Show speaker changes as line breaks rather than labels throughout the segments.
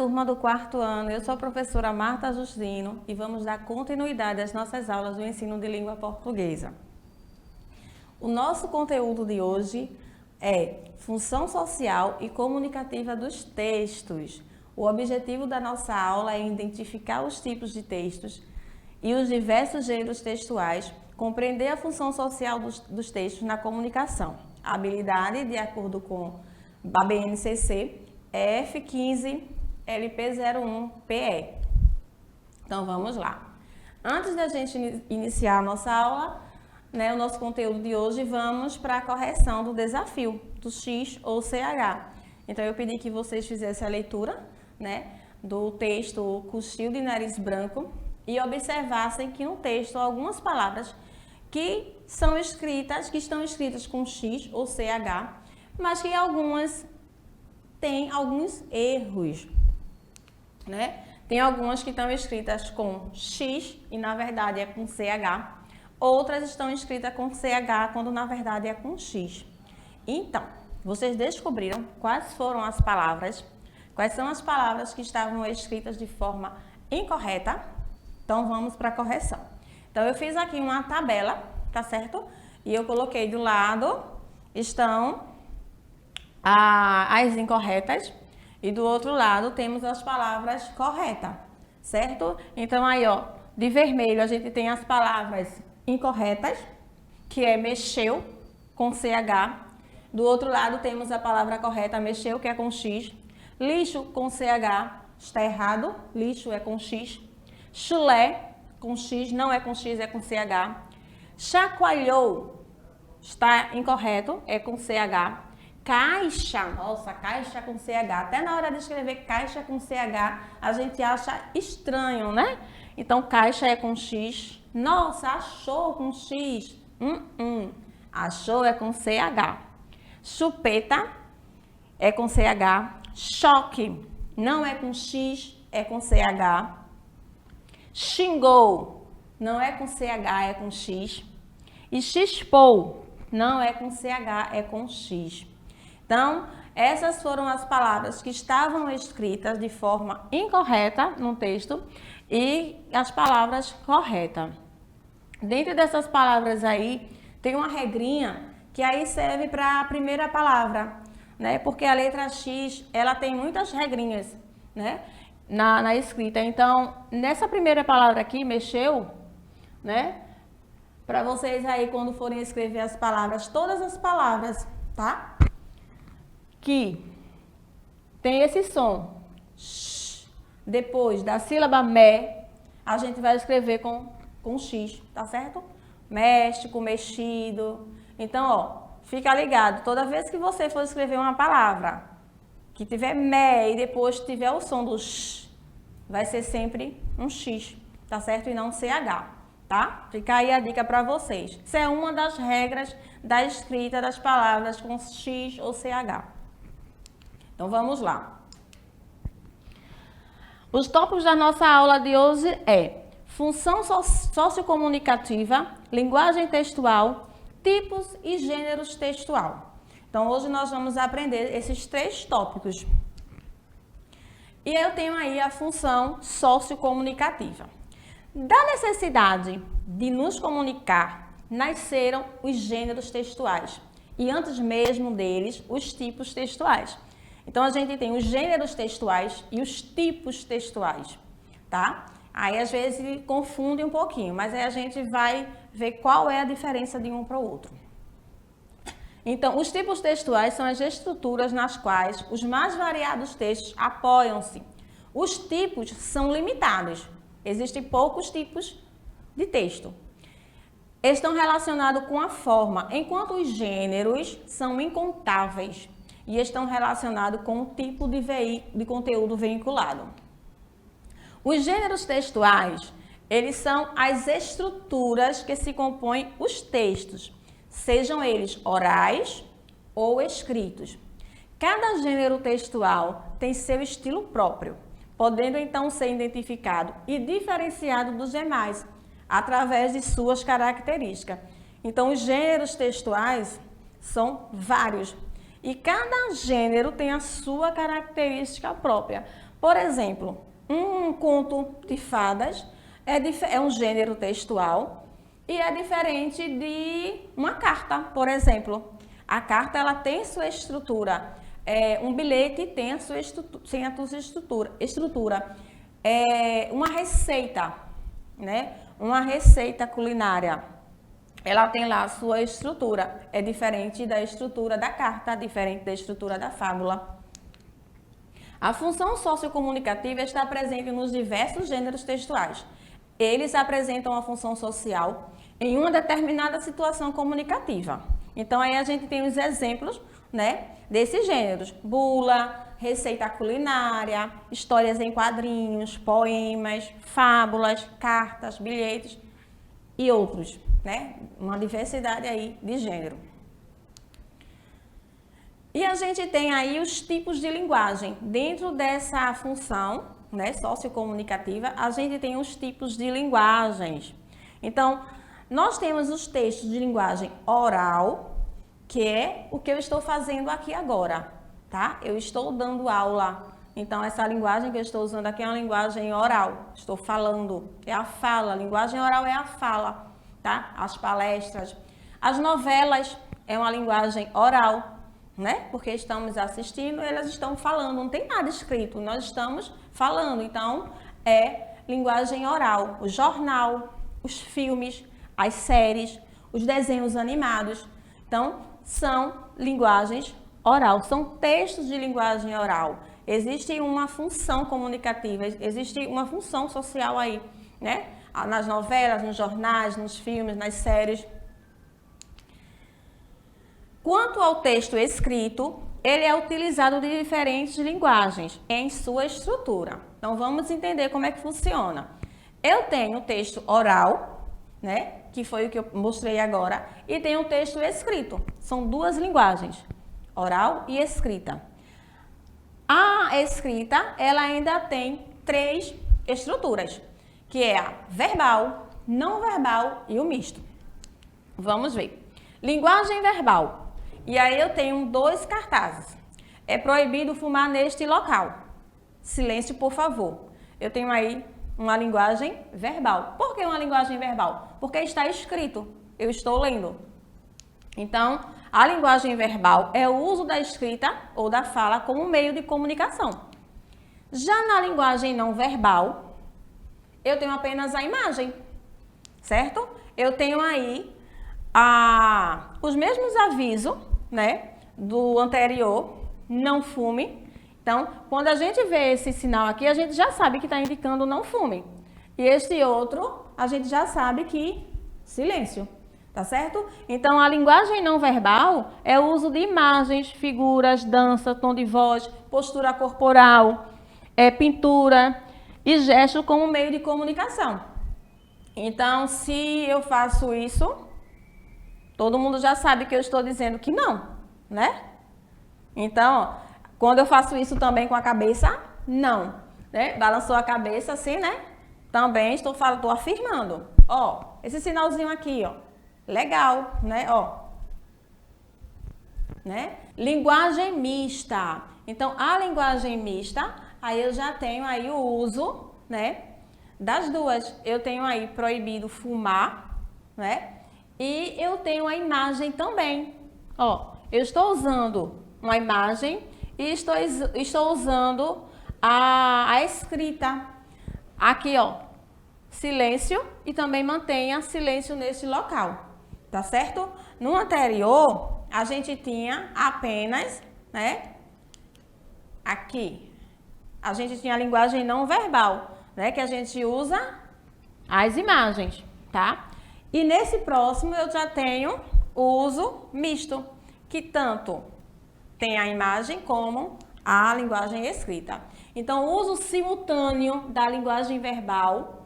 turma do 4º ano, eu sou a professora Marta Justino e vamos dar continuidade às nossas aulas do ensino de língua portuguesa. O nosso conteúdo de hoje é função social e comunicativa dos textos. O objetivo da nossa aula é identificar os tipos de textos e os diversos gêneros textuais, compreender a função social dos textos na comunicação. A habilidade, de acordo com a BNCC, é F15 LP01-PE. Então vamos lá. Antes da gente iniciar a nossa aula, o nosso conteúdo de hoje, vamos para a correção do desafio do X ou CH. Então eu pedi que vocês fizessem a leitura, do texto Cochilo de Nariz Branco e observassem que no texto há algumas palavras que estão escritas com X ou CH, mas que algumas têm alguns erros, Tem algumas que estão escritas com X e na verdade é com CH. Outras estão escritas com CH quando na verdade é com X. Então, vocês descobriram quais são as palavras que estavam escritas de forma incorreta? Então, vamos para a correção. Então, eu fiz aqui uma tabela, tá certo? E eu coloquei do lado, estão as incorretas e do outro lado temos as palavras corretas, certo? Então, aí, ó, de vermelho a gente tem as palavras incorretas, que é mexeu, com CH. Do outro lado temos a palavra correta, mexeu, que é com X. Lixo, com CH, está errado, lixo é com X. Chulé, com X, não é com X, é com CH. Chacoalhou, está incorreto, é com CH. Caixa, nossa, caixa com CH. Até na hora de escrever caixa com CH, a gente acha estranho, Então, caixa é com X. Nossa, achou com X. Achou é com CH. Chupeta é com CH. Choque não é com X, é com CH. Xingou não é com CH, é com X. E xispou não é com CH, é com X. Então, essas foram as palavras que estavam escritas de forma incorreta no texto e as palavras corretas. Dentro dessas palavras aí, tem uma regrinha que aí serve para a primeira palavra, Porque a letra X, ela tem muitas regrinhas, na escrita. Então, nessa primeira palavra aqui, mexeu, Para vocês aí, quando forem escrever as palavras, todas as palavras, tá? Que tem esse som, sh, depois da sílaba me, a gente vai escrever com X, tá certo? México, mexido. Então, ó, fica ligado, toda vez que você for escrever uma palavra que tiver me e depois tiver o som do sh, vai ser sempre um X, tá certo? E não um CH, tá? Fica aí a dica para vocês. Isso é uma das regras da escrita das palavras com X ou CH. Então, vamos lá. Os tópicos da nossa aula de hoje é função sociocomunicativa, linguagem textual, tipos e gêneros textual. Então, hoje nós vamos aprender esses 3 tópicos. E eu tenho aí a função sociocomunicativa. Da necessidade de nos comunicar, nasceram os gêneros textuais. E antes mesmo deles, os tipos textuais. Então, a gente tem os gêneros textuais e os tipos textuais, tá? Aí, às vezes, confunde um pouquinho, mas aí a gente vai ver qual é a diferença de um para o outro. Então, os tipos textuais são as estruturas nas quais os mais variados textos apoiam-se. Os tipos são limitados. Existem poucos tipos de texto. Estão relacionados com a forma, enquanto os gêneros são incontáveis e estão relacionados com o tipo de conteúdo veiculado. Os gêneros textuais, eles são as estruturas que se compõem os textos, sejam eles orais ou escritos. Cada gênero textual tem seu estilo próprio, podendo então ser identificado e diferenciado dos demais, através de suas características. Então, os gêneros textuais são vários e cada gênero tem a sua característica própria. Por exemplo, um conto de fadas é um gênero textual e é diferente de uma carta, por exemplo. A carta ela tem sua estrutura, um bilhete tem a sua estrutura. Uma receita, né? Uma receita culinária, ela tem lá a sua estrutura, é diferente da estrutura da carta, diferente da estrutura da fábula. A função sociocomunicativa está presente nos diversos gêneros textuais. Eles apresentam a função social em uma determinada situação comunicativa. Então, aí a gente tem os exemplos, né, desses gêneros. Bula, receita culinária, histórias em quadrinhos, poemas, fábulas, cartas, bilhetes e outros, né? Uma diversidade aí de gênero. E a gente tem aí os tipos de linguagem. Dentro dessa função, né, sociocomunicativa, a gente tem os tipos de linguagens. Então, nós temos os textos de linguagem oral, que é o que eu estou fazendo aqui agora, tá? Eu estou dando aula. Então, essa linguagem que eu estou usando aqui é uma linguagem oral. Estou falando, é a fala. A linguagem oral é a fala, tá? As palestras. As novelas é uma linguagem oral, né? Porque estamos assistindo, elas estão falando, não tem nada escrito, nós estamos falando. Então, é linguagem oral. O jornal, os filmes, as séries, os desenhos animados. Então, são linguagens oral, são textos de linguagem oral. Existe uma função comunicativa, existe uma função social aí, né? Nas novelas, nos jornais, nos filmes, nas séries. Quanto ao texto escrito, ele é utilizado de diferentes linguagens em sua estrutura. Então, vamos entender como é que funciona. Eu tenho o texto oral, né, que foi o que eu mostrei agora, e tenho o texto escrito. São duas linguagens, oral e escrita. A escrita, ela ainda tem 3 estruturas, que é a verbal, não verbal e o misto. Vamos ver. Linguagem verbal. E aí eu tenho 2 cartazes. É proibido fumar neste local. Silêncio, por favor. Eu tenho aí uma linguagem verbal. Por que uma linguagem verbal? Porque está escrito. Eu estou lendo. Então, a linguagem verbal é o uso da escrita ou da fala como meio de comunicação. Já na linguagem não verbal, eu tenho apenas a imagem, certo? Eu tenho aí os mesmos avisos, né, do anterior, não fume. Então, quando a gente vê esse sinal aqui, a gente já sabe que está indicando não fume. E este outro, a gente já sabe que silêncio, tá certo? Então, a linguagem não verbal é o uso de imagens, figuras, dança, tom de voz, postura corporal, pintura e gesto como meio de comunicação. Então, se eu faço isso, todo mundo já sabe que eu estou dizendo que não, né? Então, quando eu faço isso também com a cabeça, não, né? Balançou a cabeça assim, né? Também estou afirmando. Ó, esse sinalzinho aqui, ó. Legal, né? Ó. Né? Linguagem mista. Então, a linguagem mista, aí eu já tenho aí o uso, né, das duas. Eu tenho aí proibido fumar, né? E eu tenho a imagem também. Ó, eu estou usando uma imagem e estou usando a escrita. Aqui, ó, silêncio e também mantenha silêncio nesse local, tá certo? No anterior, a gente tinha apenas, né, aqui, a gente tinha a linguagem não verbal, né, que a gente usa as imagens, tá? E nesse próximo eu já tenho o uso misto, que tanto tem a imagem como a linguagem escrita. Então, o uso simultâneo da linguagem verbal,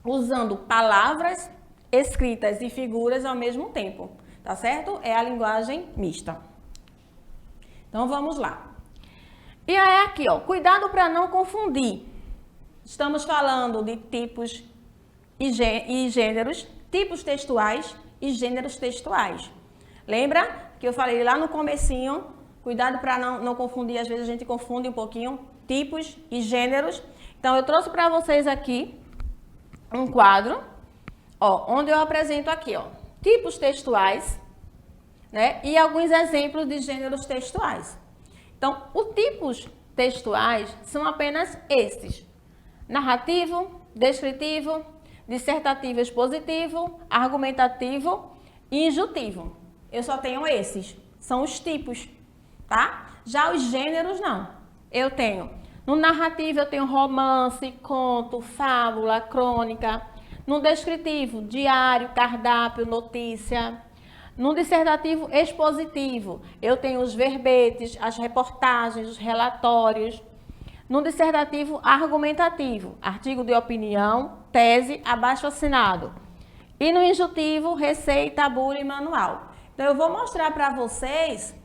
usando palavras escritas e figuras ao mesmo tempo, tá certo? É a linguagem mista. Então, vamos lá. E aí aqui, ó, cuidado para não confundir. Estamos falando de tipos e gêneros, tipos textuais e gêneros textuais. Lembra que eu falei lá no comecinho? Cuidado para não confundir, às vezes a gente confunde um pouquinho tipos e gêneros. Então, eu trouxe para vocês aqui um quadro, ó, onde eu apresento aqui, ó, tipos textuais, né, e alguns exemplos de gêneros textuais. Então, os tipos textuais são apenas esses: narrativo, descritivo, dissertativo expositivo, argumentativo e injuntivo. Eu só tenho esses, são os tipos, tá? Já os gêneros não. Eu tenho, no narrativo eu tenho romance, conto, fábula, crônica. No descritivo, diário, cardápio, notícia. No dissertativo expositivo, eu tenho os verbetes, as reportagens, os relatórios. No dissertativo argumentativo, artigo de opinião, tese, abaixo-assinado. E no injuntivo, receita, bula e manual. Então, eu vou mostrar para vocês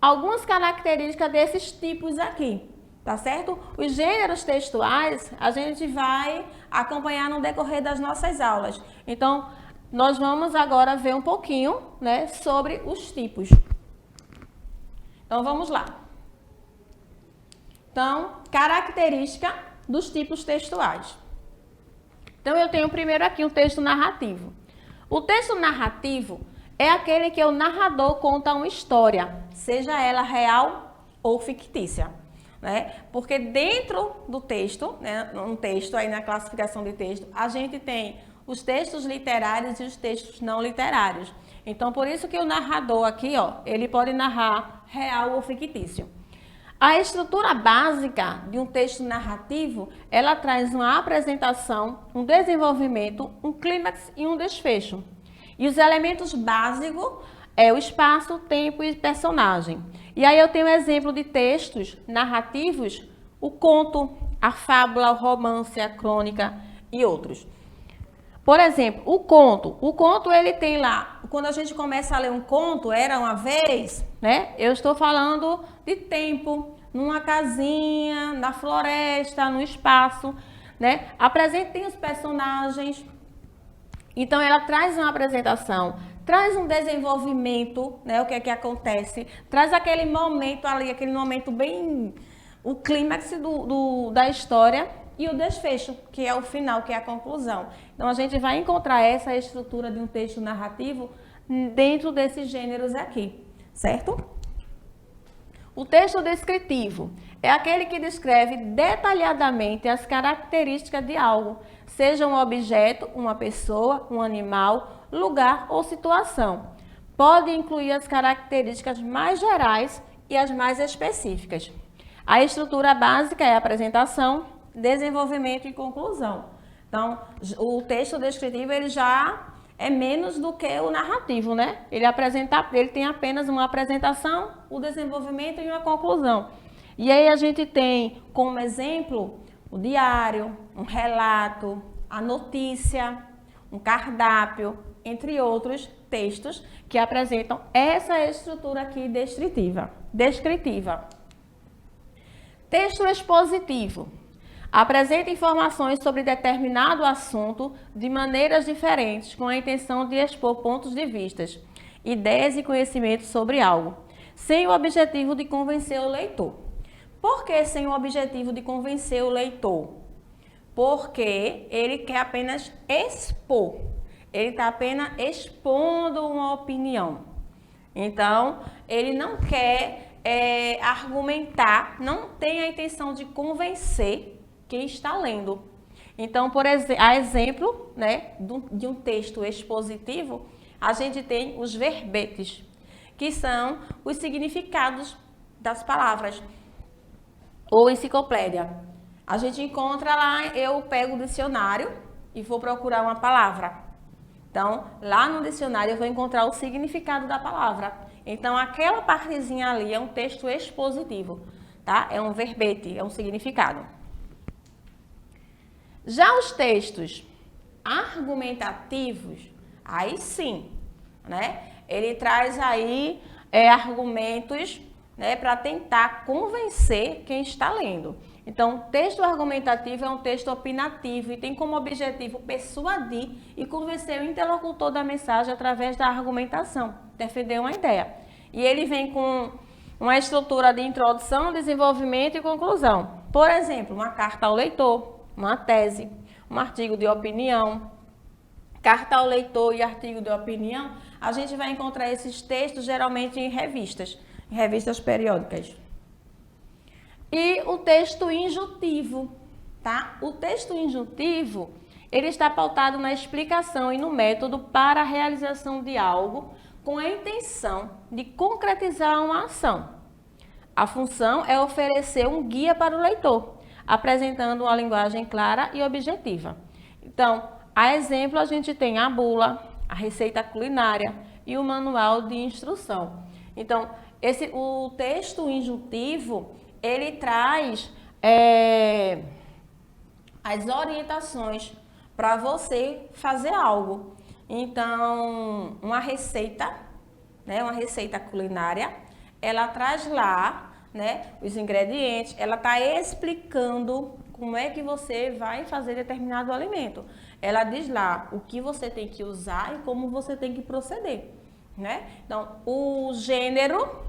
algumas características desses tipos aqui, tá certo? Os gêneros textuais a gente vai acompanhar no decorrer das nossas aulas. Então, nós vamos agora ver um pouquinho, né, sobre os tipos. Então, vamos lá. Então, característica dos tipos textuais. Então, eu tenho primeiro aqui um texto narrativo. O texto narrativo é aquele que o narrador conta uma história, seja ela real ou fictícia, né? Porque dentro do texto, né, um texto aí na classificação de texto, a gente tem os textos literários e os textos não literários. Então, por isso que o narrador aqui, ó, ele pode narrar real ou fictício. A estrutura básica de um texto narrativo, ela traz uma apresentação, um desenvolvimento, um clímax e um desfecho. E os elementos básicos é o espaço, tempo e personagem. E aí eu tenho um exemplo de textos narrativos, o conto, a fábula, o romance, a crônica e outros. Por exemplo, o conto ele tem lá, quando a gente começa a ler um conto, era uma vez, né? Eu estou falando de tempo, numa casinha, na floresta, no espaço, né? Apresentem os personagens. Então, ela traz uma apresentação, traz um desenvolvimento, né? O que é que acontece, traz aquele momento ali, aquele momento bem, o clímax da história. E o desfecho, que é o final, que é a conclusão. Então, a gente vai encontrar essa estrutura de um texto narrativo dentro desses gêneros aqui, certo? O texto descritivo é aquele que descreve detalhadamente as características de algo, seja um objeto, uma pessoa, um animal, lugar ou situação. Pode incluir as características mais gerais e as mais específicas. A estrutura básica é a apresentação, desenvolvimento e conclusão. Então, o texto descritivo ele já é menos do que o narrativo, né? Ele tem apenas uma apresentação, o desenvolvimento e uma conclusão. E aí a gente tem como exemplo o diário, um relato, a notícia, um cardápio, entre outros textos que apresentam essa estrutura aqui descritiva. Texto expositivo. Apresenta informações sobre determinado assunto de maneiras diferentes, com a intenção de expor pontos de vista, ideias e conhecimentos sobre algo, sem o objetivo de convencer o leitor. Por que sem o objetivo de convencer o leitor? Porque ele quer apenas expor, ele está apenas expondo uma opinião. Então, ele não quer argumentar, não tem a intenção de convencer quem está lendo. Então, a exemplo, né, de um texto expositivo, a gente tem os verbetes, que são os significados das palavras, ou enciclopédia. A gente encontra lá, eu pego o dicionário e vou procurar uma palavra. Então, lá no dicionário eu vou encontrar o significado da palavra. Então, aquela partezinha ali é um texto expositivo, tá? É um verbete, é um significado. Já os textos argumentativos, aí sim, né? Ele traz aí argumentos, né, para tentar convencer quem está lendo. Então, texto argumentativo é um texto opinativo e tem como objetivo persuadir e convencer o interlocutor da mensagem através da argumentação, defender uma ideia. E ele vem com uma estrutura de introdução, desenvolvimento e conclusão. Por exemplo, uma carta ao leitor, uma tese, um artigo de opinião. Carta ao leitor e artigo de opinião, a gente vai encontrar esses textos geralmente em revistas periódicas. E o texto injuntivo, tá? O texto injuntivo, ele está pautado na explicação e no método para a realização de algo com a intenção de concretizar uma ação. A função é oferecer um guia para o leitor, apresentando uma linguagem clara e objetiva. Então, a exemplo, a gente tem a bula, a receita culinária e o manual de instrução. Então, o texto injuntivo, ele traz as orientações para você fazer algo. Então, uma receita, né, uma receita culinária, ela traz lá, né, os ingredientes, ela está explicando como é que você vai fazer determinado alimento. Ela diz lá o que você tem que usar e como você tem que proceder, né? Então, o gênero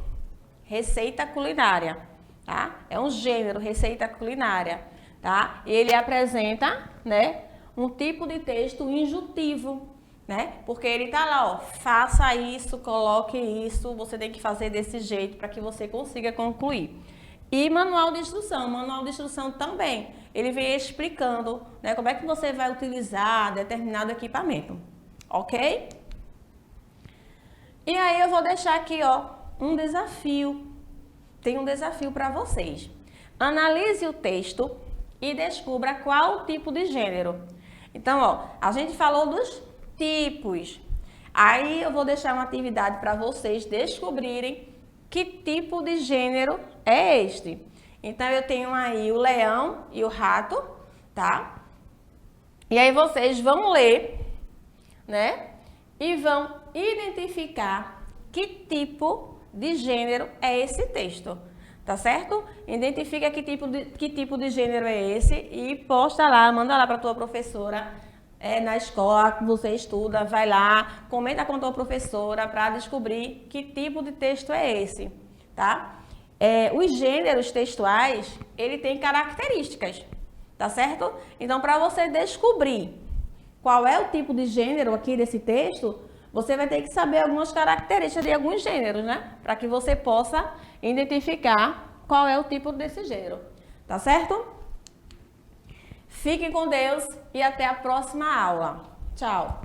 receita culinária, tá? É um gênero receita culinária, tá? Ele apresenta, né, um tipo de texto injuntivo, né? Porque ele tá lá, ó, faça isso, coloque isso, você tem que fazer desse jeito para que você consiga concluir. E manual de instrução. Manual de instrução também, ele vem explicando, né, como é que você vai utilizar determinado equipamento, ok? E aí eu vou deixar aqui, ó, um desafio. Tem um desafio para vocês. Analise o texto e descubra qual o tipo de gênero. Então, ó, a gente falou dos tipos. Aí eu vou deixar uma atividade para vocês descobrirem que tipo de gênero é este. Então, eu tenho aí o leão e o rato, tá? E aí vocês vão ler, né? E vão identificar que tipo de gênero é esse texto, tá certo? Identifica que tipo de gênero é esse e posta lá, manda lá para tua professora, na escola que você estuda, vai lá, comenta com a tua professora para descobrir que tipo de texto é esse, tá? Os gêneros textuais, ele tem características, tá certo? Então, para você descobrir qual é o tipo de gênero aqui desse texto, você vai ter que saber algumas características de alguns gêneros, né? Para que você possa identificar qual é o tipo desse gênero, tá certo? Fiquem com Deus e até a próxima aula. Tchau!